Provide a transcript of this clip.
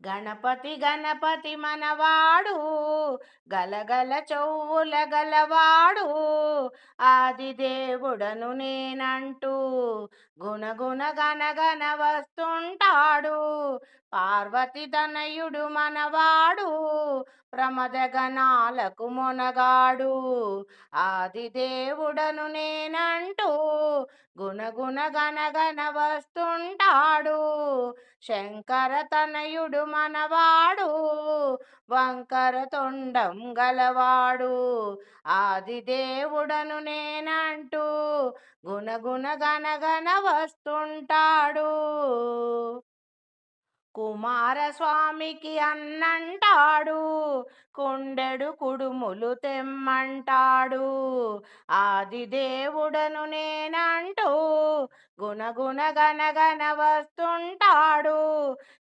గణపతి గణపతి మనవాడు గలగల చెవుల గలవాడు ఆదిదేవుడను నేనంటూ గుణగుణ గనగన వస్తుంటాడు. పార్వతి తనయుడు మనవాడు ప్రమదగణాలకు మొనగాడు. ఆదిదేవుడను నేనంటూ గుణగుణ గనగన వస్తుంటాడు. శంకర తనయుడు మనవాడు వంకర తొండం గలవాడు. ఆదిదేవుడను నేనంటూ గుణగుణ గనగన వస్తుంటాడు. కుమారస్వామికి అన్నంటాడు కుండెడు కుడుములు తెమ్మంటాడు. ఆదిదేవుడను నేనంటూ గుణగుణ గనగన వస్తుంటాడు.